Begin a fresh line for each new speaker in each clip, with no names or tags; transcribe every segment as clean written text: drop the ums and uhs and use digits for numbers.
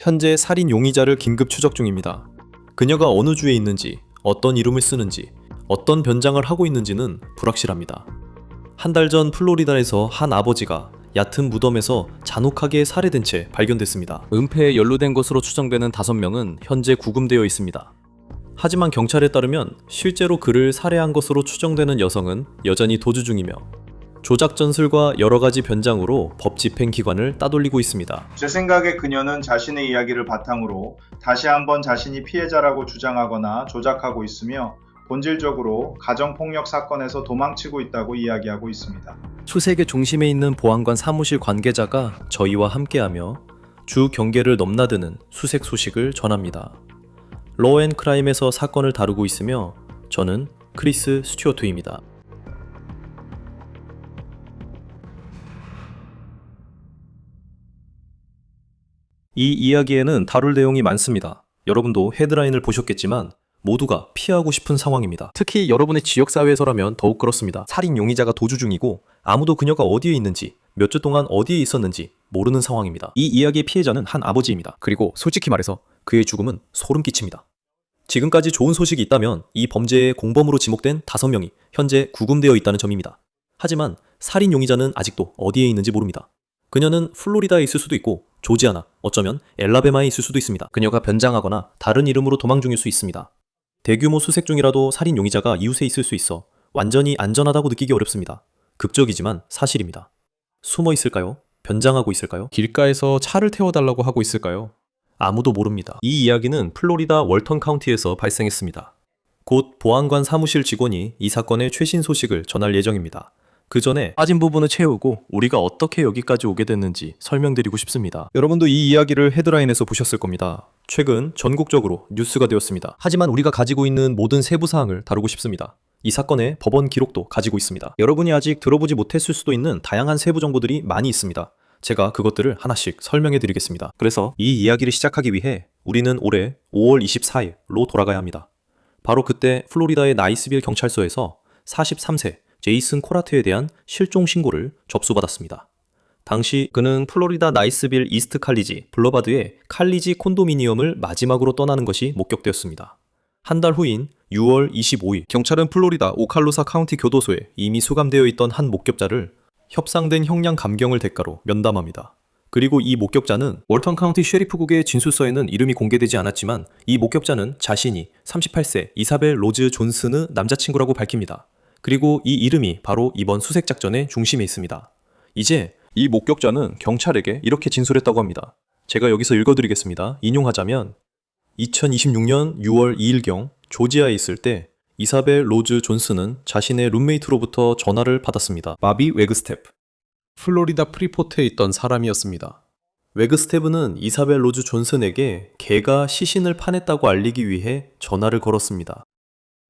현재 살인 용의자를 긴급 추적 중입니다. 그녀가 어느 주에 있는지, 어떤 이름을 쓰는지, 어떤 변장을 하고 있는지는 불확실합니다. 한 달 전 플로리다에서 한 아버지가 얕은 무덤에서 잔혹하게 살해된 채 발견됐습니다. 은폐에 연루된 것으로 추정되는 5명은 현재 구금되어 있습니다. 하지만 경찰에 따르면 실제로 그를 살해한 것으로 추정되는 여성은 여전히 도주 중이며 조작 전술과 여러가지 변장으로 법 집행 기관을 따돌리고 있습니다.
제 생각에 그녀는 자신의 이야기를 바탕으로 다시 한번 자신이 피해자라고 주장하거나 조작하고 있으며 본질적으로 가정폭력 사건에서 도망치고 있다고 이야기하고 있습니다.
수색의 중심에 있는 보안관 사무실 관계자가 저희와 함께하며 주 경계를 넘나드는 수색 소식을 전합니다. 로앤크라임에서 사건을 다루고 있으며 저는 크리스 스튜어트입니다. 이 이야기에는 다룰 내용이 많습니다. 여러분도 헤드라인을 보셨겠지만 모두가 피하고 싶은 상황입니다. 특히 여러분의 지역사회에서라면 더욱 그렇습니다. 살인 용의자가 도주 중이고 아무도 그녀가 어디에 있는지, 몇 주 동안 어디에 있었는지 모르는 상황입니다. 이 이야기의 피해자는 한 아버지입니다. 그리고 솔직히 말해서 그의 죽음은 소름 끼칩니다. 지금까지 좋은 소식이 있다면 이 범죄의 공범으로 지목된 5명이 현재 구금되어 있다는 점입니다. 하지만 살인 용의자는 아직도 어디에 있는지 모릅니다. 그녀는 플로리다에 있을 수도 있고 조지아나 어쩌면 엘라베마에 있을 수도 있습니다. 그녀가 변장하거나 다른 이름으로 도망 중일 수 있습니다. 대규모 수색 중이라도 살인 용의자가 이웃에 있을 수 있어 완전히 안전하다고 느끼기 어렵습니다. 극적이지만 사실입니다. 숨어 있을까요? 변장하고 있을까요? 길가에서 차를 태워달라고 하고 있을까요? 아무도 모릅니다. 이 이야기는 플로리다 월턴 카운티에서 발생했습니다. 곧 보안관 사무실 직원이 이 사건의 최신 소식을 전할 예정입니다. 그 전에 빠진 부분을 채우고 우리가 어떻게 여기까지 오게 됐는지 설명드리고 싶습니다. 여러분도 이 이야기를 헤드라인에서 보셨을 겁니다. 최근 전국적으로 뉴스가 되었습니다. 하지만 우리가 가지고 있는 모든 세부 사항을 다루고 싶습니다. 이 사건의 법원 기록도 가지고 있습니다. 여러분이 아직 들어보지 못했을 수도 있는 다양한 세부 정보들이 많이 있습니다. 제가 그것들을 하나씩 설명해 드리겠습니다. 그래서 이 이야기를 시작하기 위해 우리는 올해 5월 24일로 돌아가야 합니다. 바로 그때 플로리다의 나이스빌 경찰서에서 43세 제이슨 코라트에 대한 실종 신고를 접수받았습니다. 당시 그는 플로리다 나이스빌 이스트 칼리지 블러바드의 칼리지 콘도미니엄을 마지막으로 떠나는 것이 목격되었습니다. 한 달 후인 6월 25일 경찰은 플로리다 오칼로사 카운티 교도소에 이미 수감되어 있던 한 목격자를 협상된 형량 감경을 대가로 면담합니다. 그리고 이 목격자는 월턴 카운티 셰리프국의 진술서에는 이름이 공개되지 않았지만 이 목격자는 자신이 38세 이사벨 로즈 존슨의 남자친구라고 밝힙니다. 그리고 이 이름이 바로 이번 수색 작전의 중심에 있습니다. 이제 이 목격자는 경찰에게 이렇게 진술했다고 합니다. 제가 여기서 읽어드리겠습니다. 인용하자면 2026년 6월 2일경 조지아에 있을 때 이사벨 로즈 존슨은 자신의 룸메이트로부터 전화를 받았습니다. 바비 웨그스텝, 플로리다 프리포트에 있던 사람이었습니다. 웨그스텝은 이사벨 로즈 존슨에게 개가 시신을 파냈다고 알리기 위해 전화를 걸었습니다.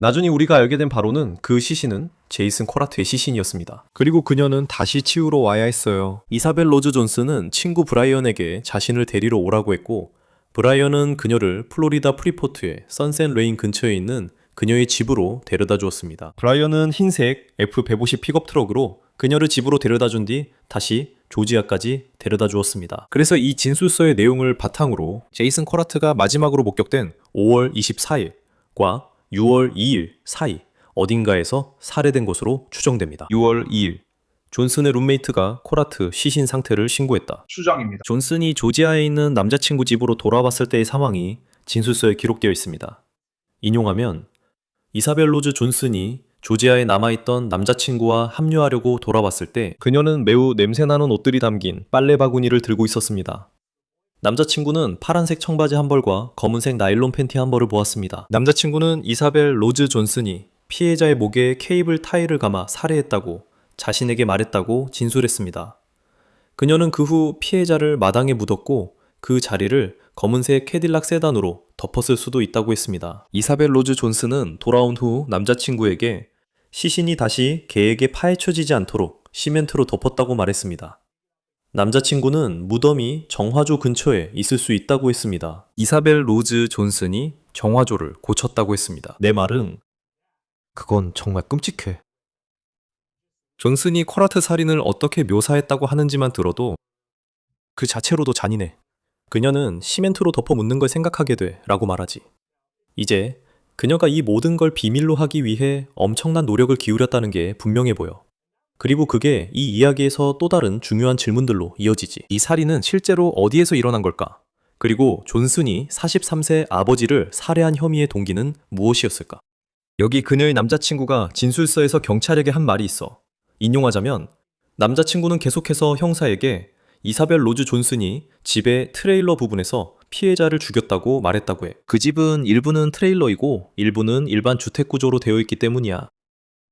나중에 우리가 알게 된 바로는 그 시신은 제이슨 코라트의 시신이었습니다. 그리고 그녀는 다시 치우러 와야 했어요. 이사벨 로즈 존슨은 친구 브라이언에게 자신을 데리러 오라고 했고 브라이언은 그녀를 플로리다 프리포트의 선셋 레인 근처에 있는 그녀의 집으로 데려다 주었습니다. 브라이언은 흰색 F-150 픽업 트럭으로 그녀를 집으로 데려다 준 뒤 다시 조지아까지 데려다 주었습니다. 그래서 이 진술서의 내용을 바탕으로 제이슨 코라트가 마지막으로 목격된 5월 24일과 6월 2일 사이 어딘가에서 살해된 것으로 추정됩니다. 6월 2일 존슨의 룸메이트가 코라트 시신 상태를 신고했다.
추정입니다.
존슨이 조지아에 있는 남자친구 집으로 돌아왔을 때의 상황이 진술서에 기록되어 있습니다. 인용하면 이사벨 로즈 존슨이 조지아에 남아있던 남자친구와 합류하려고 돌아왔을 때 그녀는 매우 냄새나는 옷들이 담긴 빨래 바구니를 들고 있었습니다. 남자친구는 파란색 청바지 한 벌과 검은색 나일론 팬티 한 벌을 보았습니다. 남자친구는 이사벨 로즈 존슨이 피해자의 목에 케이블 타이를 감아 살해했다고 자신에게 말했다고 진술했습니다. 그녀는 그 후 피해자를 마당에 묻었고 그 자리를 검은색 캐딜락 세단으로 덮었을 수도 있다고 했습니다. 이사벨 로즈 존슨은 돌아온 후 남자친구에게 시신이 다시 개에게 파헤쳐지지 않도록 시멘트로 덮었다고 말했습니다. 남자친구는 무덤이 정화조 근처에 있을 수 있다고 했습니다. 이사벨 로즈 존슨이 정화조를 고쳤다고 했습니다. 내 말은 그건 정말 끔찍해. 존슨이 코라트 살인을 어떻게 묘사했다고 하는지만 들어도 그 자체로도 잔인해. 그녀는 시멘트로 덮어 묻는 걸 생각하게 돼 라고 말하지. 이제 그녀가 이 모든 걸 비밀로 하기 위해 엄청난 노력을 기울였다는 게 분명해 보여. 그리고 그게 이 이야기에서 또 다른 중요한 질문들로 이어지지. 이 살인은 실제로 어디에서 일어난 걸까? 그리고 존슨이 43세 아버지를 살해한 혐의의 동기는 무엇이었을까? 여기 그녀의 남자친구가 진술서에서 경찰에게 한 말이 있어. 인용하자면 남자친구는 계속해서 형사에게 이사벨 로즈 존슨이 집의 트레일러 부분에서 피해자를 죽였다고 말했다고 해. 그 집은 일부는 트레일러이고 일부는 일반 주택 구조로 되어 있기 때문이야.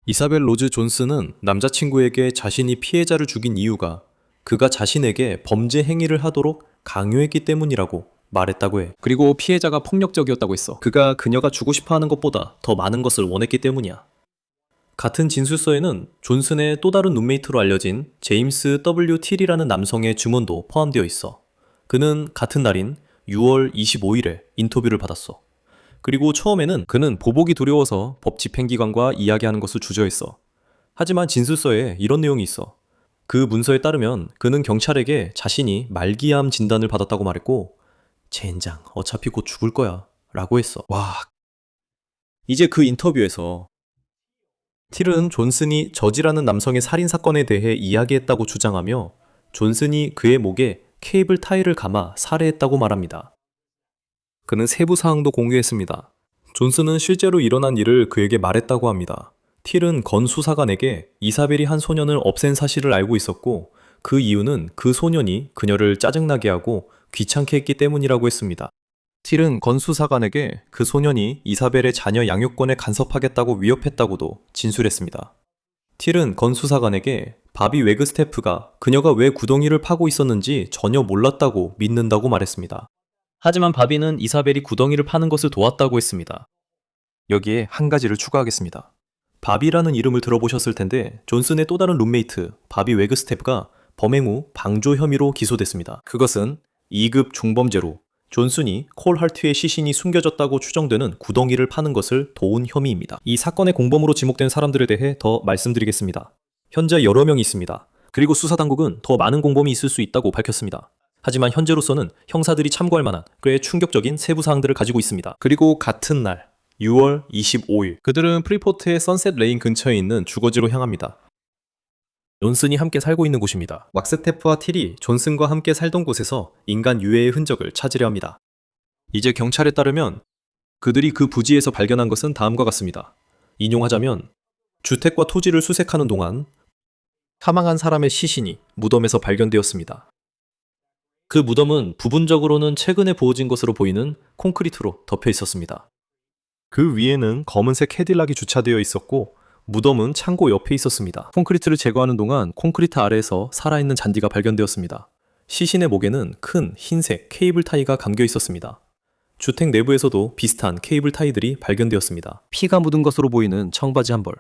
이사벨 로즈 존슨은 남자친구에게 자신이 피해자를 죽인 이유가 그가 자신에게 범죄 행위를 하도록 강요했기 때문이라고 말했다고 해. 그리고 피해자가 폭력적이었다고 했어. 그가 그녀가 주고 싶어 하는 것보다 더 많은 것을 원했기 때문이야. 같은 진술서에는 존슨의 또 다른 룸메이트로 알려진 제임스 W. 틸이라는 남성의 증언도 포함되어 있어. 그는 같은 날인 6월 25일에 인터뷰를 받았어. 그리고 처음에는 그는 보복이 두려워서 법 집행기관과 이야기하는 것을 주저했어. 하지만 진술서에 이런 내용이 있어. 그 문서에 따르면 그는 경찰에게 자신이 말기암 진단을 받았다고 말했고 젠장 어차피 곧 죽을 거야 라고 했어. 와. 이제 그 인터뷰에서 틸은 존슨이 저지라는 남성의 살인사건에 대해 이야기했다고 주장하며 존슨이 그의 목에 케이블 타이를 감아 살해했다고 말합니다. 그는 세부 사항도 공유했습니다. 존슨은 실제로 일어난 일을 그에게 말했다고 합니다. 틸은 건 수사관에게 이사벨이 한 소년을 없앤 사실을 알고 있었고 그 이유는 그 소년이 그녀를 짜증나게 하고 귀찮게 했기 때문이라고 했습니다. 틸은 건 수사관에게 그 소년이 이사벨의 자녀 양육권에 간섭하겠다고 위협했다고도 진술했습니다. 틸은 건 수사관에게 바비 웨그스테프가 그녀가 왜 구덩이를 파고 있었는지 전혀 몰랐다고 믿는다고 말했습니다. 하지만 바비는 이사벨이 구덩이를 파는 것을 도왔다고 했습니다. 여기에 한 가지를 추가하겠습니다. 바비라는 이름을 들어보셨을 텐데 존슨의 또 다른 룸메이트 바비 웨그스테프가 범행 후 방조 혐의로 기소됐습니다. 그것은 2급 중범죄로 존슨이 콜 할트의 시신이 숨겨졌다고 추정되는 구덩이를 파는 것을 도운 혐의입니다. 이 사건의 공범으로 지목된 사람들에 대해 더 말씀드리겠습니다. 현재 여러 명이 있습니다. 그리고 수사당국은 더 많은 공범이 있을 수 있다고 밝혔습니다. 하지만 현재로서는 형사들이 참고할 만한 꽤 충격적인 세부 사항들을 가지고 있습니다. 그리고 같은 날 6월 25일 그들은 프리포트의 선셋 레인 근처에 있는 주거지로 향합니다. 존슨이 함께 살고 있는 곳입니다. 왁스테프와 틸이 존슨과 함께 살던 곳에서 인간 유해의 흔적을 찾으려 합니다. 이제 경찰에 따르면 그들이 그 부지에서 발견한 것은 다음과 같습니다. 인용하자면 주택과 토지를 수색하는 동안 사망한 사람의 시신이 무덤에서 발견되었습니다. 그 무덤은 부분적으로는 최근에 부어진 것으로 보이는 콘크리트로 덮여 있었습니다. 그 위에는 검은색 캐딜락이 주차되어 있었고 무덤은 창고 옆에 있었습니다. 콘크리트를 제거하는 동안 콘크리트 아래에서 살아있는 잔디가 발견되었습니다. 시신의 목에는 큰 흰색 케이블 타이가 감겨 있었습니다. 주택 내부에서도 비슷한 케이블 타이들이 발견되었습니다. 피가 묻은 것으로 보이는 청바지 한 벌,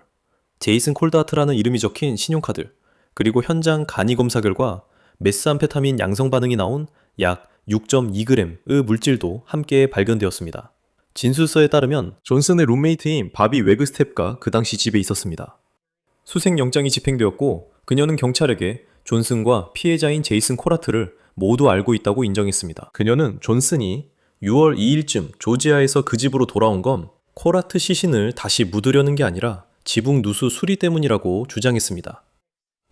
제이슨 콜드하트라는 이름이 적힌 신용카드, 그리고 현장 간이 검사 결과 메스암페타민 양성 반응이 나온 약 6.2g의 물질도 함께 발견되었습니다. 진술서에 따르면 존슨의 룸메이트인 바비 웨그스텝가 그 당시 집에 있었습니다. 수색영장이 집행되었고 그녀는 경찰에게 존슨과 피해자인 제이슨 코라트를 모두 알고 있다고 인정했습니다. 그녀는 존슨이 6월 2일쯤 조지아에서 그 집으로 돌아온 건 코라트 시신을 다시 묻으려는 게 아니라 지붕 누수 수리 때문이라고 주장했습니다.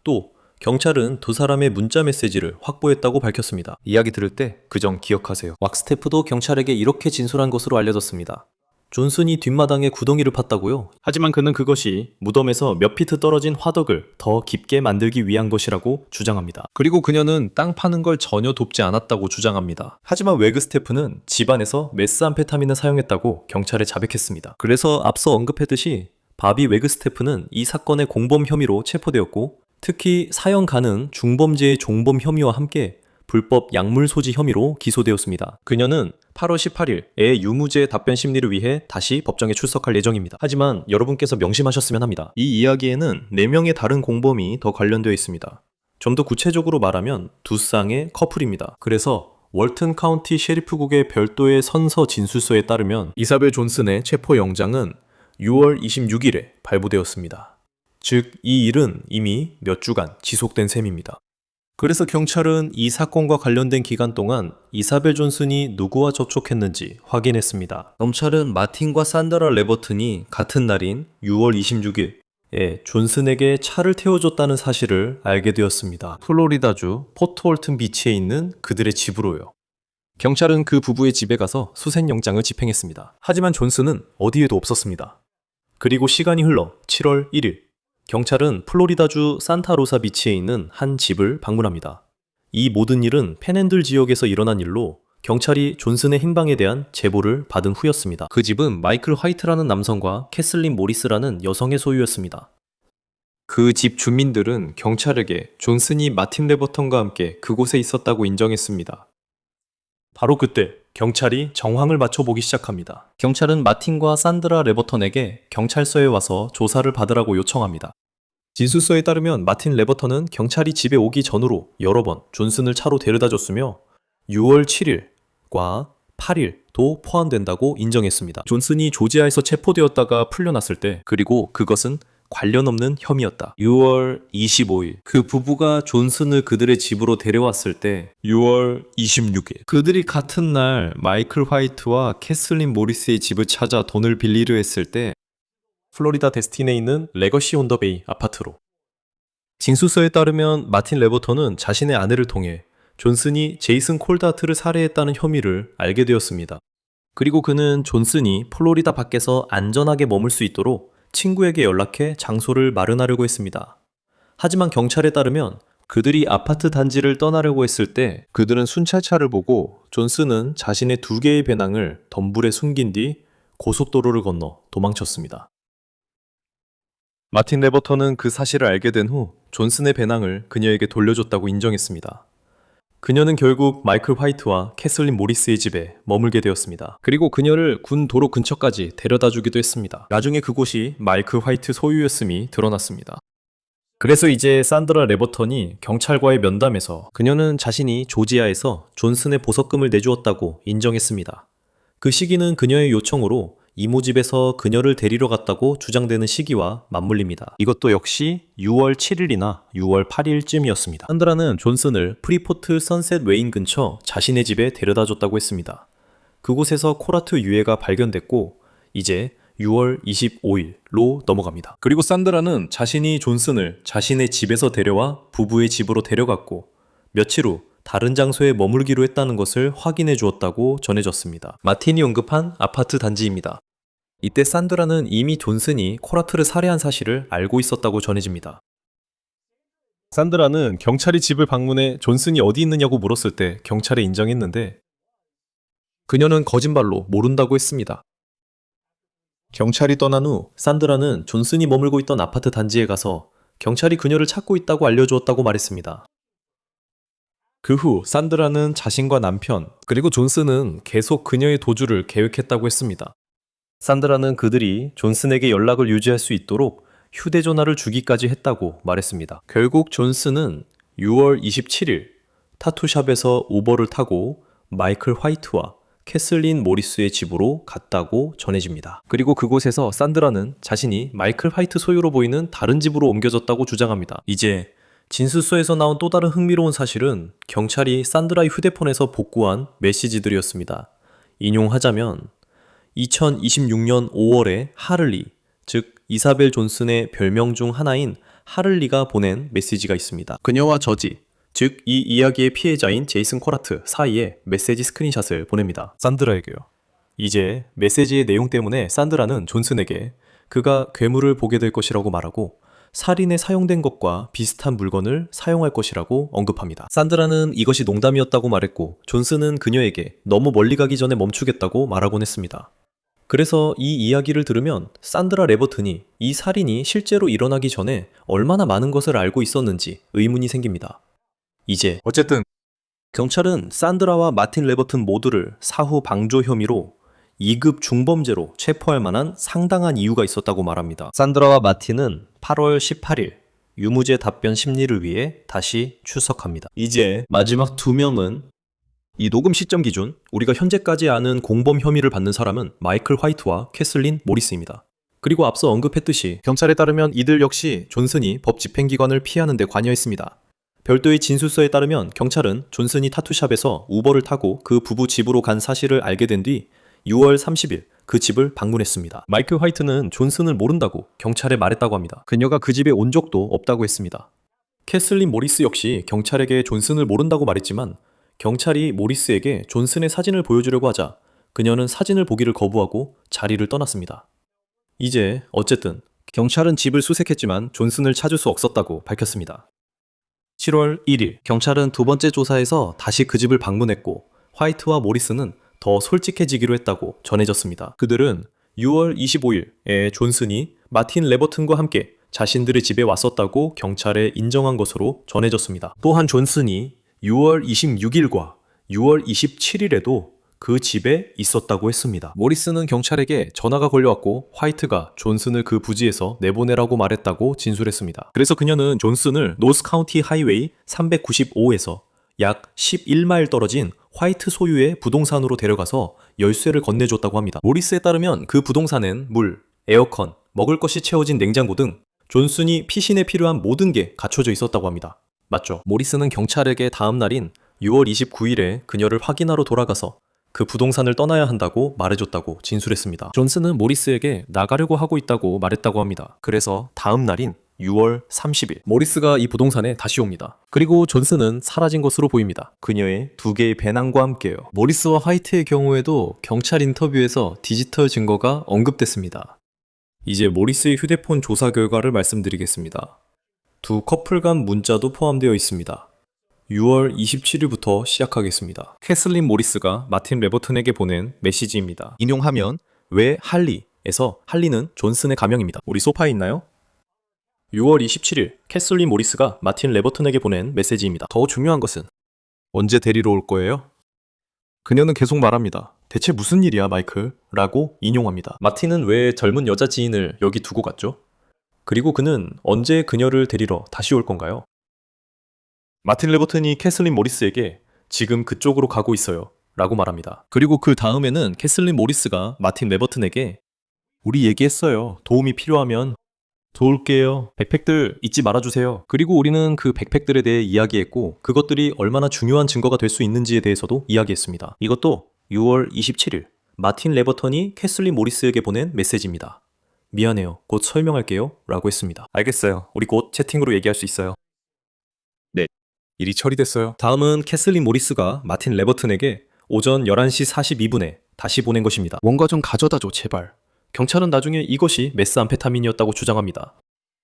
또 경찰은 두 사람의 문자 메시지를 확보했다고 밝혔습니다. 이야기 들을 때 그 점 기억하세요. 왁스테프도 경찰에게 이렇게 진술한 것으로 알려졌습니다. 존슨이 뒷마당에 구덩이를 팠다고요? 하지만 그는 그것이 무덤에서 몇 피트 떨어진 화덕을 더 깊게 만들기 위한 것이라고 주장합니다. 그리고 그녀는 땅 파는 걸 전혀 돕지 않았다고 주장합니다. 하지만 웨그스테프는 집안에서 메스암페타민을 사용했다고 경찰에 자백했습니다. 그래서 앞서 언급했듯이 바비 웨그스테프는 이 사건의 공범 혐의로 체포되었고 특히 사형 가능 중범죄의 종범 혐의와 함께 불법 약물 소지 혐의로 기소되었습니다. 그녀는 8월 18일에 유무죄 답변 심리를 위해 다시 법정에 출석할 예정입니다. 하지만 여러분께서 명심하셨으면 합니다. 이 이야기에는 4명의 다른 공범이 더 관련되어 있습니다. 좀 더 구체적으로 말하면 두 쌍의 커플입니다. 그래서 월튼 카운티 셰리프국의 별도의 선서 진술서에 따르면 이사벨 존슨의 체포 영장은 6월 26일에 발부되었습니다. 즉, 이 일은 이미 몇 주간 지속된 셈입니다. 그래서 경찰은 이 사건과 관련된 기간 동안 이사벨 존슨이 누구와 접촉했는지 확인했습니다. 검찰은 마틴과 산드라 레버튼이 같은 날인 6월 26일에 존슨에게 차를 태워줬다는 사실을 알게 되었습니다. 플로리다주 포트월튼 비치에 있는 그들의 집으로요. 경찰은 그 부부의 집에 가서 수색영장을 집행했습니다. 하지만 존슨은 어디에도 없었습니다. 그리고 시간이 흘러 7월 1일, 경찰은 플로리다주 산타로사 비치에 있는 한 집을 방문합니다. 이 모든 일은 팬핸들 지역에서 일어난 일로 경찰이 존슨의 행방에 대한 제보를 받은 후였습니다. 그 집은 마이클 화이트라는 남성과 캐슬린 모리스라는 여성의 소유였습니다. 그 집 주민들은 경찰에게 존슨이 마틴 레버턴과 함께 그곳에 있었다고 인정했습니다. 바로 그때 경찰이 정황을 맞춰보기 시작합니다. 경찰은 마틴과 산드라 레버턴에게 경찰서에 와서 조사를 받으라고 요청합니다. 진술서에 따르면 마틴 레버턴은 경찰이 집에 오기 전으로 여러 번 존슨을 차로 데려다 줬으며 6월 7일과 8일도 포함된다고 인정했습니다. 존슨이 조지아에서 체포되었다가 풀려났을 때, 그리고 그것은 관련 없는 혐의였다. 6월 25일, 그 부부가 존슨을 그들의 집으로 데려왔을 때 6월 26일, 그들이 같은 날 마이클 화이트와 캐슬린 모리스의 집을 찾아 돈을 빌리려 했을 때 플로리다 데스틴에 있는 레거시 온 더 베이 아파트로. 진술서에 따르면 마틴 레버턴은 자신의 아내를 통해 존슨이 제이슨 콜다트를 살해했다는 혐의를 알게 되었습니다. 그리고 그는 존슨이 플로리다 밖에서 안전하게 머물 수 있도록 친구에게 연락해 장소를 마련하려고 했습니다. 하지만 경찰에 따르면 그들이 아파트 단지를 떠나려고 했을 때 그들은 순찰차를 보고 존슨은 자신의 2개의 배낭을 덤불에 숨긴 뒤 고속도로를 건너 도망쳤습니다. 마틴 레버턴은 그 사실을 알게 된 후 존슨의 배낭을 그녀에게 돌려줬다고 인정했습니다. 그녀는 결국 마이클 화이트와 캐슬린 모리스의 집에 머물게 되었습니다. 그리고 그녀를 군 도로 근처까지 데려다 주기도 했습니다. 나중에 그곳이 마이클 화이트 소유였음이 드러났습니다. 그래서 이제 산드라 레버턴이 경찰과의 면담에서 그녀는 자신이 조지아에서 존슨의 보석금을 내주었다고 인정했습니다. 그 시기는 그녀의 요청으로 이모 집에서 그녀를 데리러 갔다고 주장되는 시기와 맞물립니다. 이것도 역시 6월 7일이나 6월 8일쯤이었습니다. 산드라는 존슨을 프리포트 선셋 웨인 근처 자신의 집에 데려다 줬다고 했습니다. 그곳에서 코라트 유해가 발견됐고 이제 6월 25일로 넘어갑니다. 그리고 산드라는 자신이 존슨을 자신의 집에서 데려와 부부의 집으로 데려갔고 며칠 후 다른 장소에 머물기로 했다는 것을 확인해 주었다고 전해졌습니다. 마틴이 언급한 아파트 단지입니다. 이때 산드라는 이미 존슨이 코라트를 살해한 사실을 알고 있었다고 전해집니다. 산드라는 경찰이 집을 방문해 존슨이 어디 있느냐고 물었을 때 경찰에 인정했는데 그녀는 거짓말로 모른다고 했습니다. 경찰이 떠난 후 산드라는 존슨이 머물고 있던 아파트 단지에 가서 경찰이 그녀를 찾고 있다고 알려주었다고 말했습니다. 그 후 산드라는 자신과 남편 그리고 존슨은 계속 그녀의 도주를 계획했다고 했습니다. 산드라는 그들이 존슨에게 연락을 유지할 수 있도록 휴대전화를 주기까지 했다고 말했습니다. 결국 존슨은 6월 27일 타투샵에서 우버를 타고 마이클 화이트와 캐슬린 모리스의 집으로 갔다고 전해집니다. 그리고 그곳에서 산드라는 자신이 마이클 화이트 소유로 보이는 다른 집으로 옮겨졌다고 주장합니다. 이제 진술서에서 나온 또 다른 흥미로운 사실은 경찰이 산드라의 휴대폰에서 복구한 메시지들이었습니다. 인용하자면 2026년 5월에 하를리, 즉 이사벨 존슨의 별명 중 하나인 하를리가 보낸 메시지가 있습니다. 그녀와 저지, 즉 이 이야기의 피해자인 제이슨 코라트 사이에 메시지 스크린샷을 보냅니다. 산드라에게요. 이제 메시지의 내용 때문에 산드라는 존슨에게 그가 괴물을 보게 될 것이라고 말하고 살인에 사용된 것과 비슷한 물건을 사용할 것이라고 언급합니다. 산드라는 이것이 농담이었다고 말했고 존슨은 그녀에게 너무 멀리 가기 전에 멈추겠다고 말하곤 했습니다. 그래서 이 이야기를 들으면 산드라 레버튼이 이 살인이 실제로 일어나기 전에 얼마나 많은 것을 알고 있었는지 의문이 생깁니다. 이제 어쨌든 경찰은 산드라와 마틴 레버튼 모두를 사후 방조 혐의로 2급 중범죄로 체포할 만한 상당한 이유가 있었다고 말합니다. 산드라와 마틴은 8월 18일 유무죄 답변 심리를 위해 다시 출석합니다. 이제 마지막 2명은 이 녹음 시점 기준 우리가 현재까지 아는 공범 혐의를 받는 사람은 마이클 화이트와 캐슬린 모리스입니다. 그리고 앞서 언급했듯이 경찰에 따르면 이들 역시 존슨이 법 집행기관을 피하는 데 관여했습니다. 별도의 진술서에 따르면 경찰은 존슨이 타투샵에서 우버를 타고 그 부부 집으로 간 사실을 알게 된 뒤 6월 30일 그 집을 방문했습니다. 마이클 화이트는 존슨을 모른다고 경찰에 말했다고 합니다. 그녀가 그 집에 온 적도 없다고 했습니다. 캐슬린 모리스 역시 경찰에게 존슨을 모른다고 말했지만 경찰이 모리스에게 존슨의 사진을 보여주려고 하자 그녀는 사진을 보기를 거부하고 자리를 떠났습니다. 이제 어쨌든 경찰은 집을 수색했지만 존슨을 찾을 수 없었다고 밝혔습니다. 7월 1일 경찰은 두 번째 조사에서 다시 그 집을 방문했고 화이트와 모리스는 더 솔직해지기로 했다고 전해졌습니다. 그들은 6월 25일에 존슨이 마틴 레버튼과 함께 자신들의 집에 왔었다고 경찰에 인정한 것으로 전해졌습니다. 또한 존슨이 6월 26일과 6월 27일에도 그 집에 있었다고 했습니다. 모리스는 경찰에게 전화가 걸려왔고 화이트가 존슨을 그 부지에서 내보내라고 말했다고 진술했습니다. 그래서 그녀는 존슨을 노스 카운티 하이웨이 395에서 약 11마일 떨어진 화이트 소유의 부동산으로 데려가서 열쇠를 건네줬다고 합니다. 모리스에 따르면 그 부동산엔 물, 에어컨, 먹을 것이 채워진 냉장고 등 존슨이 피신에 필요한 모든 게 갖춰져 있었다고 합니다. 맞죠? 모리스는 경찰에게 다음 날인 6월 29일에 그녀를 확인하러 돌아가서 그 부동산을 떠나야 한다고 말해줬다고 진술했습니다. 존슨은 모리스에게 나가려고 하고 있다고 말했다고 합니다. 그래서 다음 날인 6월 30일 모리스가 이 부동산에 다시 옵니다. 그리고 존슨은 사라진 것으로 보입니다. 그녀의 두 개의 배낭과 함께요. 모리스와 화이트의 경우에도 경찰 인터뷰에서 디지털 증거가 언급됐습니다. 이제 모리스의 휴대폰 조사 결과를 말씀드리겠습니다. 두 커플 간 문자도 포함되어 있습니다. 6월 27일부터 시작하겠습니다. 캐슬린 모리스가 마틴 레버튼에게 보낸 메시지입니다. 인용하면 왜 할리에서 할리는 존슨의 가명입니다. 우리 소파에 있나요? 6월 27일 캐슬린 모리스가 마틴 레버튼에게 보낸 메시지입니다. 더 중요한 것은 언제 데리러 올 거예요? 그녀는 계속 말합니다. 대체 무슨 일이야 마이클? 라고 인용합니다. 마틴은 왜 젊은 여자 지인을 여기 두고 갔죠? 그리고 그는 언제 그녀를 데리러 다시 올 건가요? 마틴 레버튼이 캐슬린 모리스에게 지금 그쪽으로 가고 있어요 라고 말합니다. 그리고 그 다음에는 캐슬린 모리스가 마틴 레버튼에게 우리 얘기했어요. 도움이 필요하면 도울게요. 백팩들 잊지 말아주세요. 그리고 우리는 그 백팩들에 대해 이야기했고 그것들이 얼마나 중요한 증거가 될 수 있는지에 대해서도 이야기했습니다. 이것도 6월 27일 마틴 레버턴이 캐슬린 모리스에게 보낸 메시지입니다. 미안해요. 곧 설명할게요. 라고 했습니다. 알겠어요. 우리 곧 채팅으로 얘기할 수 있어요. 네. 일이 처리됐어요. 다음은 캐슬린 모리스가 마틴 레버튼에게 오전 11시 42분에 다시 보낸 것입니다. 뭔가 좀 가져다줘 제발. 경찰은 나중에 이것이 메스암페타민이었다고 주장합니다.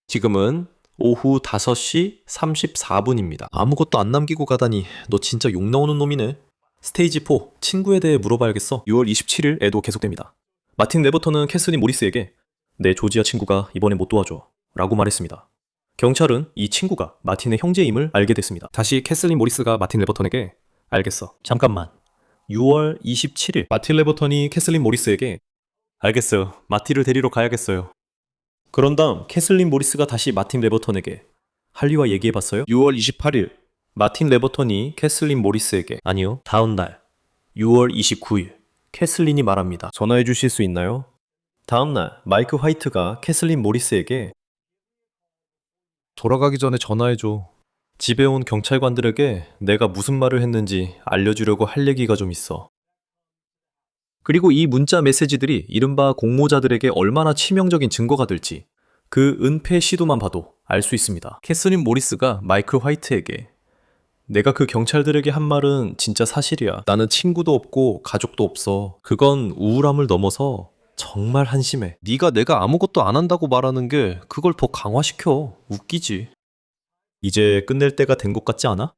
지금은 오후 5시 34분입니다. 아무것도 안 남기고 가다니 너 진짜 욕 나오는 놈이네. 스테이지 4 친구에 대해 물어봐야겠어. 6월 27일에도 계속됩니다. 마틴 레버턴은 캐슬린 모리스에게 내 조지아 친구가 이번에 못 도와줘 라고 말했습니다. 경찰은 이 친구가 마틴의 형제임을 알게 됐습니다. 다시 캐슬린 모리스가 마틴 레버턴에게 알겠어. 잠깐만. 6월 27일 마틴 레버턴이 캐슬린 모리스에게 알겠어요. 마티를 데리러 가야겠어요. 그런 다음 캐슬린 모리스가 다시 마틴 레버턴에게 할리와 얘기해봤어요? 6월 28일 마틴 레버턴이 캐슬린 모리스에게 아니요. 다음 날 6월 29일 캐슬린이 말합니다. 전화해 주실 수 있나요? 다음 날 마이크 화이트가 캐슬린 모리스에게 돌아가기 전에 전화해줘. 집에 온 경찰관들에게 내가 무슨 말을 했는지 알려주려고 할 얘기가 좀 있어. 그리고 이 문자 메시지들이 이른바 공모자들에게 얼마나 치명적인 증거가 될지 그 은폐 시도만 봐도 알 수 있습니다. 캐슬린 모리스가 마이클 화이트에게 내가 그 경찰들에게 한 말은 진짜 사실이야. 나는 친구도 없고 가족도 없어. 그건 우울함을 넘어서 정말 한심해. 네가 내가 아무것도 안 한다고 말하는 게 그걸 더 강화시켜. 웃기지. 이제 끝낼 때가 된 것 같지 않아?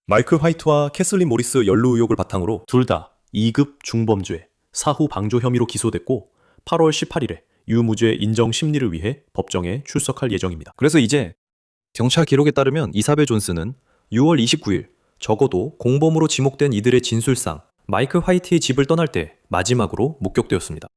마이클 화이트와 캐슬린 모리스 연루 의혹을 바탕으로 둘 다 2급 중범죄, 사후 방조 혐의로 기소됐고 8월 18일에 유무죄 인정 심리를 위해 법정에 출석할 예정입니다. 그래서 이제 경찰 기록에 따르면 이사벨 존슨은 6월 29일 적어도 공범으로 지목된 이들의 진술상 마이클 화이트의 집을 떠날 때 마지막으로 목격되었습니다.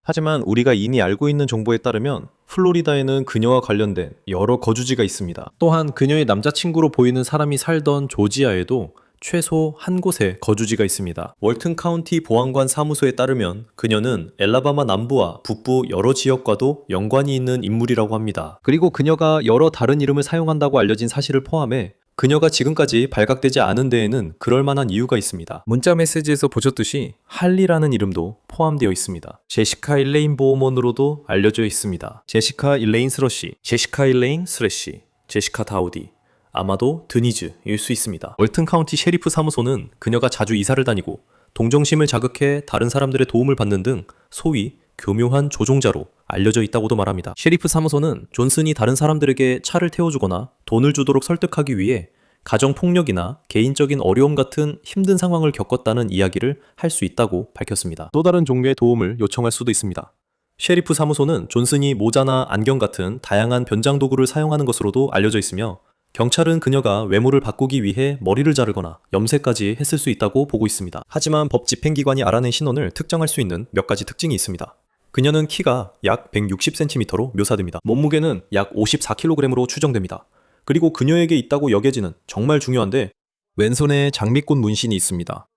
하지만 우리가 이미 알고 있는 정보에 따르면 플로리다에는 그녀와 관련된 여러 거주지가 있습니다. 또한 그녀의 남자친구로 보이는 사람이 살던 조지아에도 최소 한 곳에 거주지가 있습니다. 월튼 카운티 보안관 사무소에 따르면 그녀는 엘라바마 남부와 북부 여러 지역과도 연관이 있는 인물이라고 합니다. 그리고 그녀가 여러 다른 이름을 사용한다고 알려진 사실을 포함해 그녀가 지금까지 발각되지 않은 데에는 그럴 만한 이유가 있습니다. 문자 메시지에서 보셨듯이 할리라는 이름도 포함되어 있습니다. 제시카 일레인 보어먼으로도 알려져 있습니다. 제시카 일레인 스러시, 제시카 일레인 스래시, 제시카 다우디, 아마도 드니즈일 수 있습니다. 월튼 카운티 셰리프 사무소는 그녀가 자주 이사를 다니고 동정심을 자극해 다른 사람들의 도움을 받는 등 소위 교묘한 조종자로 알려져 있다고도 말합니다. 셰리프 사무소는 존슨이 다른 사람들에게 차를 태워주거나 돈을 주도록 설득하기 위해 가정폭력이나 개인적인 어려움 같은 힘든 상황을 겪었다는 이야기를 할 수 있다고 밝혔습니다. 또 다른 종류의 도움을 요청할 수도 있습니다. 셰리프 사무소는 존슨이 모자나 안경 같은 다양한 변장 도구를 사용하는 것으로도 알려져 있으며 경찰은 그녀가 외모를 바꾸기 위해 머리를 자르거나 염색까지 했을 수 있다고 보고 있습니다. 하지만 법 집행기관이 알아낸 신원을 특정할 수 있는 몇 가지 특징이 있습니다. 그녀는 키가 약 160cm로 묘사됩니다. 몸무게는 약 54kg으로 추정됩니다. 그리고 그녀에게 있다고 여겨지는 정말 중요한데 왼손에 장미꽃 문신이 있습니다.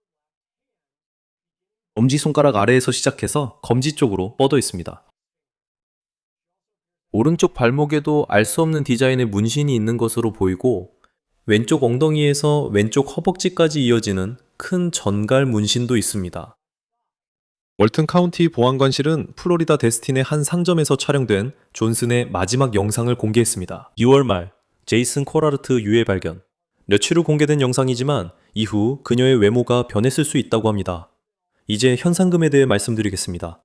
엄지손가락 아래에서 시작해서 검지 쪽으로 뻗어 있습니다. 오른쪽 발목에도 알 수 없는 디자인의 문신이 있는 것으로 보이고 왼쪽 엉덩이에서 왼쪽 허벅지까지 이어지는 큰 전갈 문신도 있습니다. 월튼 카운티 보안관실은 플로리다 데스틴의 한 상점에서 촬영된 존슨의 마지막 영상을 공개했습니다. 6월 말 제이슨 코라르트 유해 발견. 며칠 후 공개된 영상이지만 이후 그녀의 외모가 변했을 수 있다고 합니다. 이제 현상금에 대해 말씀드리겠습니다.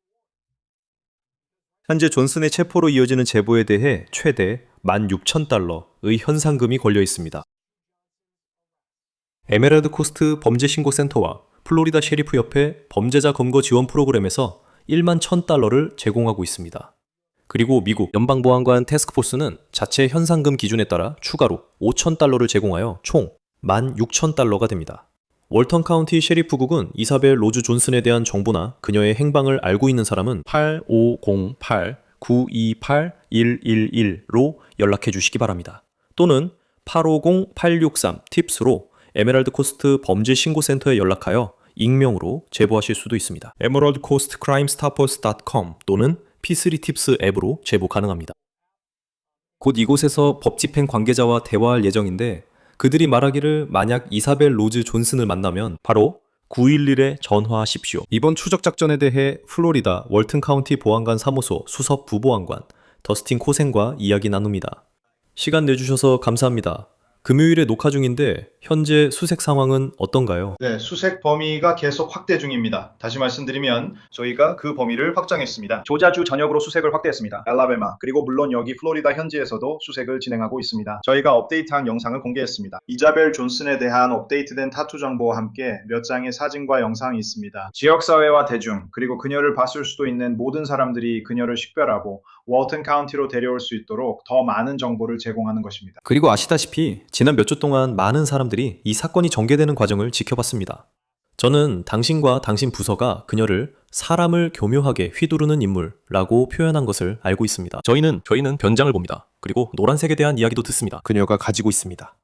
현재 존슨의 체포로 이어지는 제보에 대해 최대 16,000달러의 현상금이 걸려 있습니다. 에메랄드 코스트 범죄신고센터와 플로리다 셰리프 협회 범죄자 검거 지원 프로그램에서 11,000달러를 제공하고 있습니다. 그리고 미국 연방보안관 태스크포스는 자체 현상금 기준에 따라 추가로 5,000달러를 제공하여 총 16,000달러가 됩니다. 월턴 카운티 셰리프국은 이사벨 로즈 존슨에 대한 정보나 그녀의 행방을 알고 있는 사람은 8508-928-111로 연락해 주시기 바랍니다. 또는 850-863-TIPS로 에메랄드 코스트 범죄신고센터에 연락하여 익명으로 제보하실 수도 있습니다. emeraldcoastcrimestoppers.com 또는 P3tips 앱으로 제보 가능합니다. 곧 이곳에서 법집행 관계자와 대화할 예정인데 그들이 말하기를 만약 이사벨 로즈 존슨을 만나면 바로 911에 전화하십시오. 이번 추적작전에 대해 플로리다 월튼 카운티 보안관 사무소 수석 부보안관 더스틴 코센과 이야기 나눕니다. 시간 내주셔서 감사합니다. 금요일에 녹화 중인데 현재 수색 상황은 어떤가요?
네, 수색 범위가 계속 확대 중입니다. 다시 말씀드리면 저희가 그 범위를 확장했습니다. 조자주 전역으로 수색을 확대했습니다. 알라베마 그리고 물론 여기 플로리다 현지에서도 수색을 진행하고 있습니다. 저희가 업데이트한 영상을 공개했습니다. 이자벨 존슨에 대한 업데이트된 타투 정보와 함께 몇 장의 사진과 영상이 있습니다. 지역사회와 대중 그리고 그녀를 봤을 수도 있는 모든 사람들이 그녀를 식별하고 월튼 카운티로 데려올 수 있도록 더 많은 정보를 제공하는 것입니다.
그리고 아시다시피 지난 몇 주 동안 많은 사람들이 이 사건이 전개되는 과정을 지켜봤습니다. 저는 당신과 당신 부서가 그녀를 사람을 교묘하게 휘두르는 인물라고 표현한 것을 알고 있습니다. 저희는 변장을 봅니다. 그리고 노란색에 대한 이야기도 듣습니다. 그녀가 가지고 있습니다.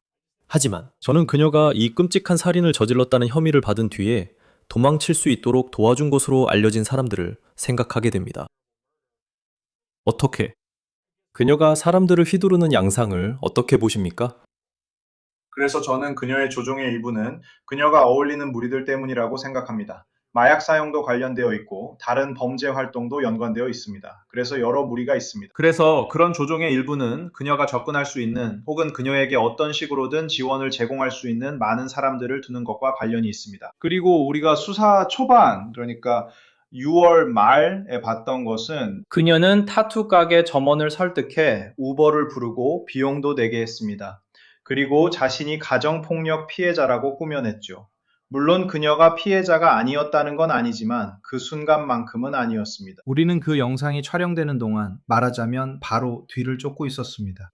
하지만 저는 그녀가 이 끔찍한 살인을 저질렀다는 혐의를 받은 뒤에 도망칠 수 있도록 도와준 것으로 알려진 사람들을 생각하게 됩니다. 어떻게? 그녀가 사람들을 휘두르는 양상을 어떻게 보십니까?
그래서 저는 그녀의 조종의 일부는 그녀가 어울리는 무리들 때문이라고 생각합니다. 마약 사용도 관련되어 있고 다른 범죄 활동도 연관되어 있습니다. 그래서 여러 무리가 있습니다. 그래서 그런 조종의 일부는 그녀가 접근할 수 있는 혹은 그녀에게 어떤 식으로든 지원을 제공할 수 있는 많은 사람들을 두는 것과 관련이 있습니다. 그리고 우리가 수사 초반, 그러니까 6월 말에 봤던 것은 그녀는 타투 가게 점원을 설득해 우버를 부르고 비용도 내게 했습니다. 그리고 자신이 가정폭력 피해자라고 꾸며냈죠. 물론 그녀가 피해자가 아니었다는 건 아니지만 그 순간만큼은 아니었습니다.
우리는 그 영상이 촬영되는 동안 말하자면 바로 뒤를 쫓고 있었습니다.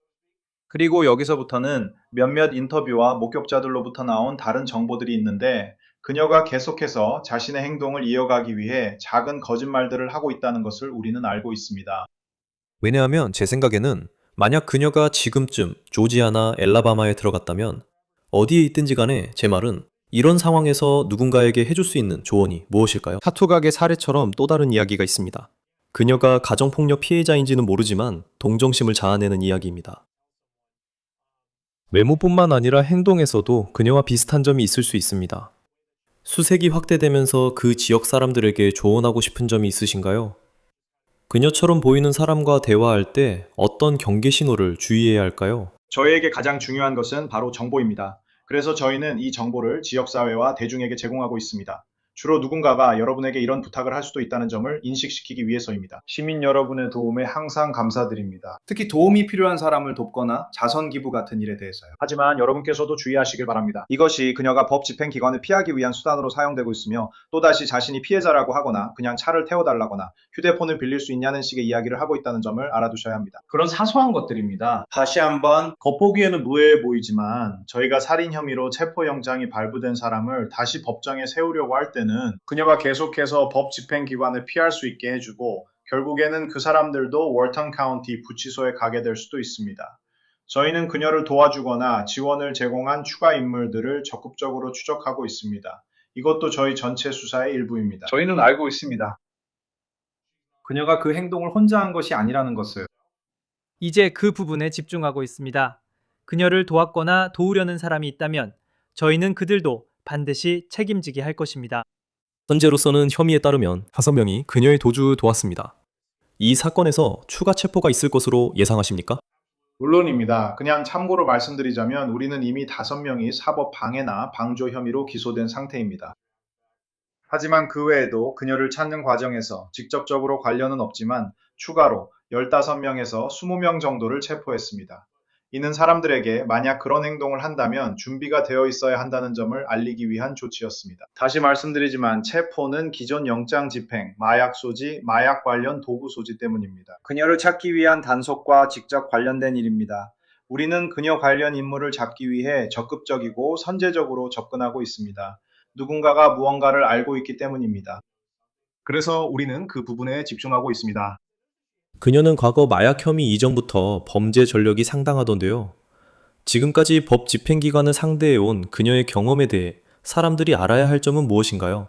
그리고 여기서부터는 몇몇 인터뷰와 목격자들로부터 나온 다른 정보들이 있는데 그녀가 계속해서 자신의 행동을 이어가기 위해 작은 거짓말들을 하고 있다는 것을 우리는 알고 있습니다.
왜냐하면 제 생각에는 만약 그녀가 지금쯤 조지아나 엘라바마에 들어갔다면 어디에 있든지 간에 제 말은 이런 상황에서 누군가에게 해줄 수 있는 조언이 무엇일까요? 타투 가게 사례처럼 또 다른 이야기가 있습니다. 그녀가 가정폭력 피해자인지는 모르지만 동정심을 자아내는 이야기입니다. 외모뿐만 아니라 행동에서도 그녀와 비슷한 점이 있을 수 있습니다. 수색이 확대되면서 그 지역 사람들에게 조언하고 싶은 점이 있으신가요? 그녀처럼 보이는 사람과 대화할 때 어떤 경계 신호를 주의해야 할까요?
저희에게 가장 중요한 것은 바로 정보입니다. 그래서 저희는 이 정보를 지역사회와 대중에게 제공하고 있습니다. 주로 누군가가 여러분에게 이런 부탁을 할 수도 있다는 점을 인식시키기 위해서입니다. 시민 여러분의 도움에 항상 감사드립니다.
특히 도움이 필요한 사람을 돕거나 자선 기부 같은 일에 대해서요.
하지만 여러분께서도 주의하시길 바랍니다. 이것이 그녀가 법 집행기관을 피하기 위한 수단으로 사용되고 있으며 또다시 자신이 피해자라고 하거나 그냥 차를 태워달라거나 휴대폰을 빌릴 수 있냐는 식의 이야기를 하고 있다는 점을 알아두셔야 합니다. 그런 사소한 것들입니다. 다시 한번 겉보기에는 무해해 보이지만 저희가 살인 혐의로 체포영장이 발부된 사람을 다시 법정에 세우려고 할 때는 그녀가 계속해서 법 집행기관을 피할 수 있게 해주고 결국에는 그 사람들도 월턴 카운티 구치소에 가게 될 수도 있습니다. 저희는 그녀를 도와주거나 지원을 제공한 추가 인물들을 적극적으로 추적하고 있습니다. 이것도 저희 전체 수사의 일부입니다.
저희는 알고 있습니다. 그녀가 그 행동을 혼자 한 것이 아니라는 것을.
이제 그 부분에 집중하고 있습니다. 그녀를 도왔거나 도우려는 사람이 있다면 저희는 그들도 반드시 책임지게 할 것입니다.
현재로서는 혐의에 따르면 5명이 그녀의 도주 도왔습니다. 이 사건에서 추가 체포가 있을 것으로 예상하십니까?
물론입니다. 그냥 참고로 말씀드리자면 우리는 이미 5명이 사법 방해나 방조 혐의로 기소된 상태입니다. 하지만 그 외에도 그녀를 찾는 과정에서 직접적으로 관련은 없지만 추가로 15명에서 20명 정도를 체포했습니다. 이는 사람들에게 만약 그런 행동을 한다면 준비가 되어 있어야 한다는 점을 알리기 위한 조치였습니다. 다시 말씀드리지만 체포는 기존 영장 집행, 마약 소지, 마약 관련 도구 소지 때문입니다. 그녀를 찾기 위한 단속과 직접 관련된 일입니다. 우리는 그녀 관련 인물을 잡기 위해 적극적이고 선제적으로 접근하고 있습니다. 누군가가 무언가를 알고 있기 때문입니다. 그래서 우리는 그 부분에 집중하고 있습니다.
그녀는 과거 마약 혐의 이전부터 범죄 전력이 상당하던데요. 지금까지 법 집행기관을 상대해온 그녀의 경험에 대해 사람들이 알아야 할 점은 무엇인가요?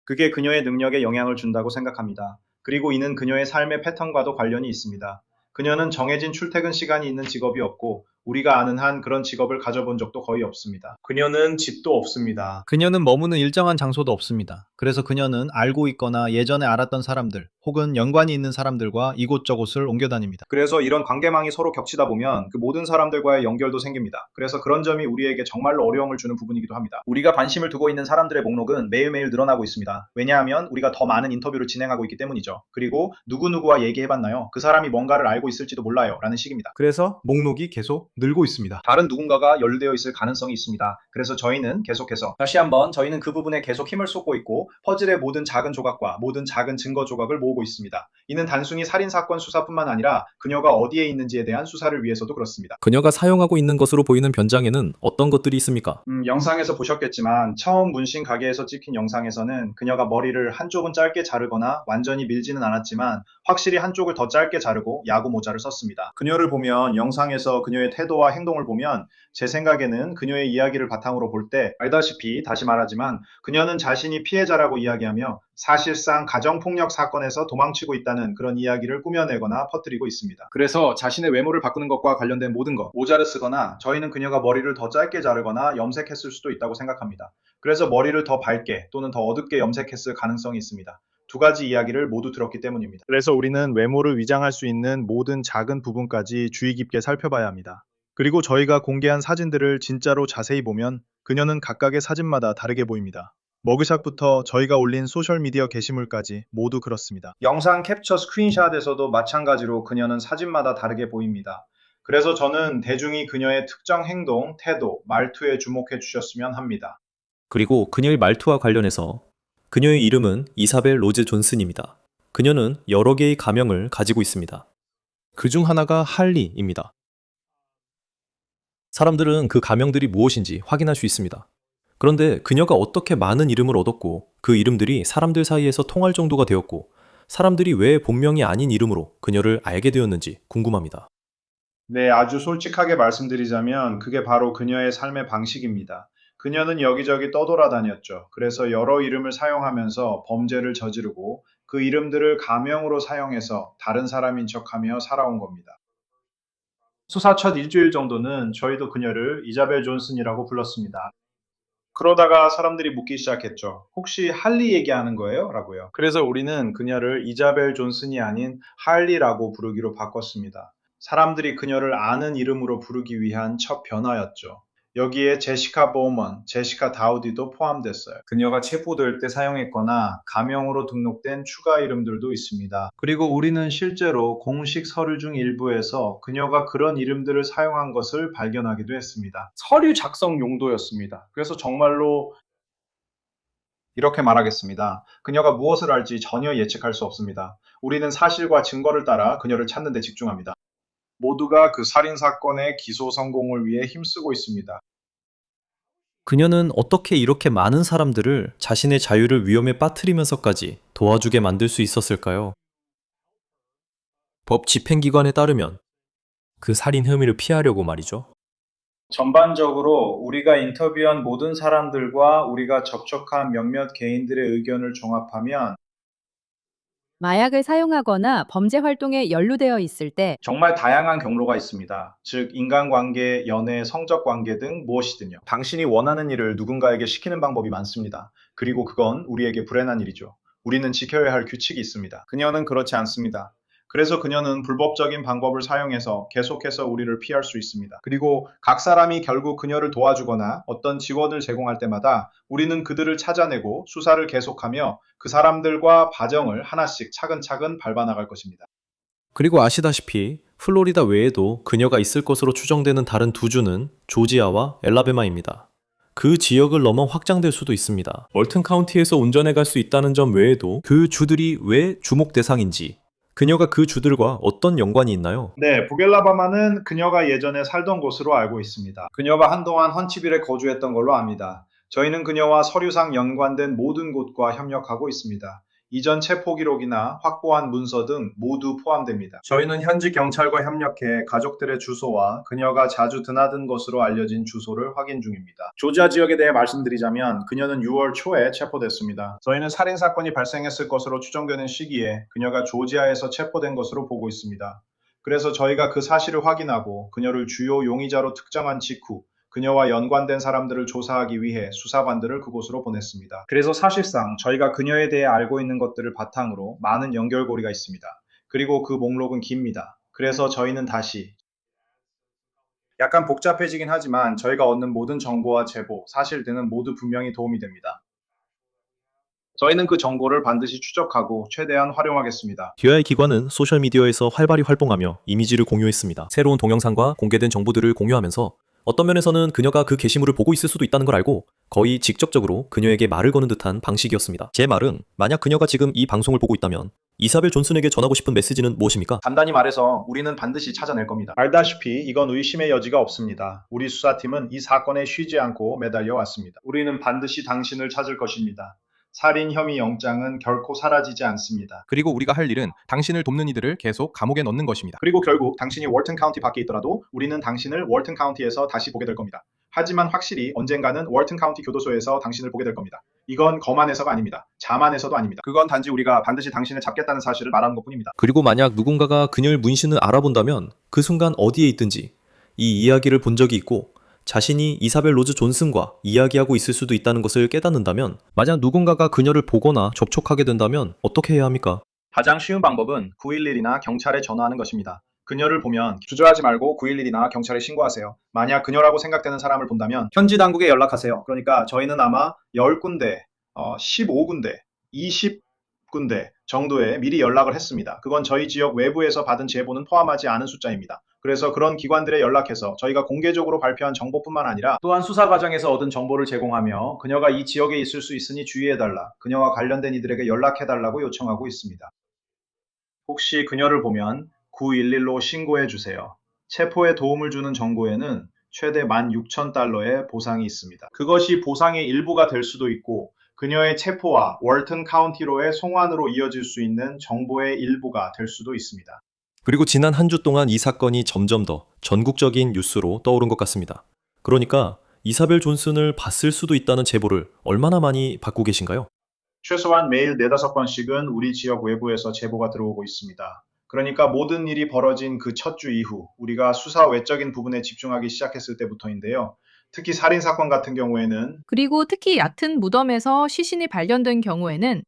그게 그녀의 능력에 영향을 준다고 생각합니다. 그리고 이는 그녀의 삶의 패턴과도 관련이 있습니다. 그녀는 정해진 출퇴근 시간이 있는 직업이 없고 우리가 아는 한 그런 직업을 가져본 적도 거의 없습니다. 그녀는 집도 없습니다.
그녀는 머무는 일정한 장소도 없습니다. 그래서 그녀는 알고 있거나 예전에 알았던 사람들 혹은 연관이 있는 사람들과 이곳저곳을 옮겨 다닙니다.
그래서 이런 관계망이 서로 겹치다 보면 그 모든 사람들과의 연결도 생깁니다. 그래서 그런 점이 우리에게 정말로 어려움을 주는 부분이기도 합니다. 우리가 관심을 두고 있는 사람들의 목록은 매일매일 늘어나고 있습니다. 왜냐하면 우리가 더 많은 인터뷰를 진행하고 있기 때문이죠. 그리고 누구누구와 얘기해봤나요? 그 사람이 뭔가를 알고 있을지도 몰라요. 라는 식입니다.
그래서 목록이 계속 늘고 있습니다.
다른 누군가가 연루되어 있을 가능성이 있습니다. 그래서 저희는 계속해서 다시 한번 저희는 그 부분에 계속 힘을 쏟고 있고 퍼즐의 모든 작은 조각과 모든 작은 증거 조각을 모으고 있습니다. 이는 단순히 살인사건 수사뿐만 아니라 그녀가 어디에 있는지에 대한 수사를 위해서도 그렇습니다.
그녀가 사용하고 있는 것으로 보이는 변장에는 어떤 것들이 있습니까?
영상에서 보셨겠지만 처음 문신 가게에서 찍힌 영상에서는 그녀가 머리를 한쪽은 짧게 자르거나 완전히 밀지는 않았지만 확실히 한쪽을 더 짧게 자르고 야구 모자를 썼습니다. 그녀를 보면 영상에서 그녀의 태도와 행동을 보면 제 생각에는 그녀의 이야기를 바탕으로 볼 때 알다시피 다시 말하지만 그녀는 자신이 피해자라고 이야기하며 사실상 가정폭력 사건에서 도망치고 있다는 그런 이야기를 꾸며내거나 퍼뜨리고 있습니다. 그래서 자신의 외모를 바꾸는 것과 관련된 모든 것, 모자를 쓰거나 저희는 그녀가 머리를 더 짧게 자르거나 염색했을 수도 있다고 생각합니다. 그래서 머리를 더 밝게 또는 더 어둡게 염색했을 가능성이 있습니다. 두 가지 이야기를 모두 들었기 때문입니다. 그래서 우리는 외모를 위장할 수 있는 모든 작은 부분까지 주의 깊게 살펴봐야 합니다. 그리고 저희가 공개한 사진들을 진짜로 자세히 보면 그녀는 각각의 사진마다 다르게 보입니다. 머그샷부터 저희가 올린 소셜미디어 게시물까지 모두 그렇습니다. 영상 캡처 스크린샷에서도 마찬가지로 그녀는 사진마다 다르게 보입니다. 그래서 저는 대중이 그녀의 특정 행동, 태도, 말투에 주목해 주셨으면 합니다.
그리고 그녀의 말투와 관련해서 그녀의 이름은 이사벨 로즈 존슨입니다. 그녀는 여러 개의 가명을 가지고 있습니다. 그 중 하나가 할리입니다. 사람들은 그 가명들이 무엇인지 확인할 수 있습니다. 그런데 그녀가 어떻게 많은 이름을 얻었고 그 이름들이 사람들 사이에서 통할 정도가 되었고 사람들이 왜 본명이 아닌 이름으로 그녀를 알게 되었는지 궁금합니다.
네, 아주 솔직하게 말씀드리자면 그게 바로 그녀의 삶의 방식입니다. 그녀는 여기저기 떠돌아다녔죠. 그래서 여러 이름을 사용하면서 범죄를 저지르고 그 이름들을 가명으로 사용해서 다른 사람인 척하며 살아온 겁니다. 수사 첫 일주일 정도는 저희도 그녀를 이자벨 존슨이라고 불렀습니다. 그러다가 사람들이 묻기 시작했죠. 혹시 할리 얘기하는 거예요? 라고요. 그래서 우리는 그녀를 이자벨 존슨이 아닌 할리라고 부르기로 바꿨습니다. 사람들이 그녀를 아는 이름으로 부르기 위한 첫 변화였죠. 여기에 제시카 보먼, 제시카 다우디도 포함됐어요. 그녀가 체포될 때 사용했거나 가명으로 등록된 추가 이름들도 있습니다. 그리고 우리는 실제로 공식 서류 중 일부에서 그녀가 그런 이름들을 사용한 것을 발견하기도 했습니다. 서류 작성 용도였습니다. 그래서 정말로 이렇게 말하겠습니다. 그녀가 무엇을 할지 전혀 예측할 수 없습니다. 우리는 사실과 증거를 따라 그녀를 찾는 데 집중합니다. 모두가 그 살인 사건의 기소 성공을 위해 힘쓰고 있습니다.
그녀는 어떻게 이렇게 많은 사람들을 자신의 자유를 위험에 빠뜨리면서까지 도와주게 만들 수 있었을까요? 법 집행기관에 따르면 그 살인 혐의를 피하려고 말이죠.
전반적으로 우리가 인터뷰한 모든 사람들과 우리가 접촉한 몇몇 개인들의 의견을 종합하면
마약을 사용하거나 범죄 활동에 연루되어 있을 때
정말 다양한 경로가 있습니다. 즉, 인간관계, 연애, 성적관계 등 무엇이든요. 당신이 원하는 일을 누군가에게 시키는 방법이 많습니다. 그리고 그건 우리에게 불행한 일이죠. 우리는 지켜야 할 규칙이 있습니다. 그녀는 그렇지 않습니다. 그래서 그녀는 불법적인 방법을 사용해서 계속해서 우리를 피할 수 있습니다. 그리고 각 사람이 결국 그녀를 도와주거나 어떤 지원을 제공할 때마다 우리는 그들을 찾아내고 수사를 계속하며 그 사람들과 과정을 하나씩 차근차근 밟아나갈 것입니다.
그리고 아시다시피 플로리다 외에도 그녀가 있을 것으로 추정되는 다른 두 주는 조지아와 엘라베마입니다. 그 지역을 넘어 확장될 수도 있습니다. 월튼 카운티에서 운전해 갈 수 있다는 점 외에도 그 주들이 왜 주목 대상인지, 그녀가 그 주들과 어떤 연관이 있나요?
네, 북엘라바마는 그녀가 예전에 살던 곳으로 알고 있습니다. 그녀가 한동안 헌치빌에 거주했던 걸로 압니다. 저희는 그녀와 서류상 연관된 모든 곳과 협력하고 있습니다. 이전 체포 기록이나 확보한 문서 등 모두 포함됩니다. 저희는 현지 경찰과 협력해 가족들의 주소와 그녀가 자주 드나든 것으로 알려진 주소를 확인 중입니다. 조지아 지역에 대해 말씀드리자면 그녀는 6월 초에 체포됐습니다. 저희는 살인 사건이 발생했을 것으로 추정되는 시기에 그녀가 조지아에서 체포된 것으로 보고 있습니다. 그래서 저희가 그 사실을 확인하고 그녀를 주요 용의자로 특정한 직후 그녀와 연관된 사람들을 조사하기 위해 수사반들을 그곳으로 보냈습니다. 그래서 사실상 저희가 그녀에 대해 알고 있는 것들을 바탕으로 많은 연결고리가 있습니다. 그리고 그 목록은 깁니다. 그래서 저희는 다시 약간 복잡해지긴 하지만 저희가 얻는 모든 정보와 제보, 사실 등은 모두 분명히 도움이 됩니다. 저희는 그 정보를 반드시 추적하고 최대한 활용하겠습니다.
DI 기관은 소셜미디어에서 활발히 활동하며 이미지를 공유했습니다. 새로운 동영상과 공개된 정보들을 공유하면서 어떤 면에서는 그녀가 그 게시물을 보고 있을 수도 있다는 걸 알고 거의 직접적으로 그녀에게 말을 거는 듯한 방식이었습니다. 제 말은 만약 그녀가 지금 이 방송을 보고 있다면 이사벨 존슨에게 전하고 싶은 메시지는 무엇입니까?
간단히 말해서 우리는 반드시 찾아낼 겁니다. 알다시피 이건 의심의 여지가 없습니다. 우리 수사팀은 이 사건에 쉬지 않고 매달려 왔습니다. 우리는 반드시 당신을 찾을 것입니다. 살인 혐의 영장은 결코 사라지지 않습니다.
그리고 우리가 할 일은 당신을 돕는 이들을 계속 감옥에 넣는 것입니다.
그리고 결국 당신이 월튼 카운티 밖에 있더라도 우리는 당신을 월튼 카운티에서 다시 보게 될 겁니다. 하지만 확실히 언젠가는 월튼 카운티 교도소에서 당신을 보게 될 겁니다. 이건 거만해서가 아닙니다. 자만해서도 아닙니다. 그건 단지 우리가 반드시 당신을 잡겠다는 사실을 말하는 것뿐입니다.
그리고 만약 누군가가 그녀의 문신을 알아본다면 그 순간 어디에 있든지 이 이야기를 본 적이 있고 자신이 이사벨 로즈 존슨과 이야기하고 있을 수도 있다는 것을 깨닫는다면 만약 누군가가 그녀를 보거나 접촉하게 된다면 어떻게 해야 합니까?
가장 쉬운 방법은 911이나 경찰에 전화하는 것입니다. 그녀를 보면 주저하지 말고 911이나 경찰에 신고하세요. 만약 그녀라고 생각되는 사람을 본다면 현지 당국에 연락하세요. 그러니까 저희는 아마 10군데, 15군데, 20군데 정도에 미리 연락을 했습니다. 그건 저희 지역 외부에서 받은 제보는 포함하지 않은 숫자입니다. 그래서 그런 기관들에 연락해서 저희가 공개적으로 발표한 정보뿐만 아니라 또한 수사 과정에서 얻은 정보를 제공하며 그녀가 이 지역에 있을 수 있으니 주의해달라, 그녀와 관련된 이들에게 연락해달라고 요청하고 있습니다. 혹시 그녀를 보면 911로 신고해주세요. 체포에 도움을 주는 정보에는 최대 16,000달러의 보상이 있습니다. 그것이 보상의 일부가 될 수도 있고 그녀의 체포와 월튼 카운티로의 송환으로 이어질 수 있는 정보의 일부가 될 수도 있습니다.
그리고 지난 한 주 동안 이 사건이 점점 더 전국적인 뉴스로 떠오른 것 같습니다. 그러니까 이사벨 존슨을 봤을 수도 있다는 제보를 얼마나 많이 받고 계신가요?
최소한 매일 4-5번씩은 우리 지역 외부에서 제보가 들어오고 있습니다. 그러니까 모든 일이 벌어진 그 첫 주 이후 우리가 수사 외적인 부분에 집중하기 시작했을 때부터인데요. 특히 살인 사건 같은 경우에는
그리고 특히 얕은 무덤에서 시신이 발견된 경우에는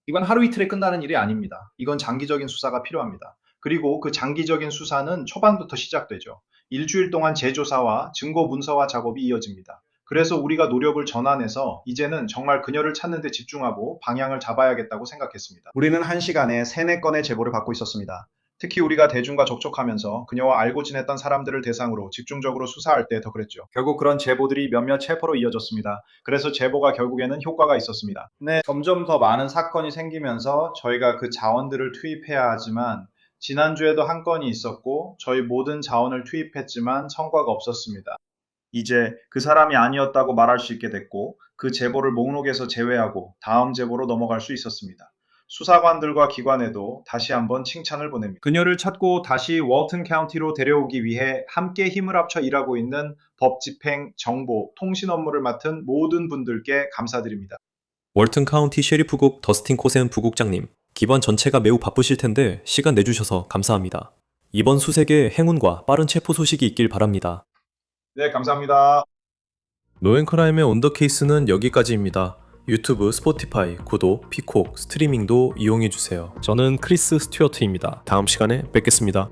이건 하루 이틀에 끝나는 일이 아닙니다. 이건 장기적인 수사가 필요합니다.
그리고 그 장기적인 수사는 초반부터 시작되죠. 일주일 동안 재조사와 증거 문서화 작업이 이어집니다. 그래서 우리가 노력을 전환해서 이제는 정말 그녀를 찾는 데 집중하고 방향을 잡아야겠다고 생각했습니다. 우리는 1시간에 3-4건의 제보를 받고 있었습니다. 특히 우리가 대중과 접촉하면서 그녀와 알고 지냈던 사람들을 대상으로 집중적으로 수사할 때 더 그랬죠. 결국 그런 제보들이 몇몇 체포로 이어졌습니다. 그래서 제보가 결국에는 효과가 있었습니다. 네, 점점 더 많은 사건이 생기면서 저희가 그 자원들을 투입해야 하지만 지난주에도 한 건이 있었고 저희 모든 자원을 투입했지만 성과가 없었습니다. 이제 그 사람이 아니었다고 말할 수 있게 됐고 그 제보를 목록에서 제외하고 다음 제보로 넘어갈 수 있었습니다. 수사관들과 기관에도 다시 한번 칭찬을 보냅니다. 그녀를 찾고 다시 월튼 카운티로 데려오기 위해 함께 힘을 합쳐 일하고 있는 법 집행, 정보, 통신 업무를 맡은 모든 분들께 감사드립니다.
월튼 카운티 셰리프국 더스틴 코센 부국장님, 기관 전체가 매우 바쁘실 텐데 시간 내주셔서 감사합니다. 이번 수색에 행운과 빠른 체포 소식이 있길 바랍니다.
네, 감사합니다.
노앤크라임의 온더 케이스는 여기까지입니다. 유튜브, 스포티파이, 구독, 피콕, 스트리밍도 이용해주세요. 저는 크리스 스튜어트입니다. 다음 시간에 뵙겠습니다.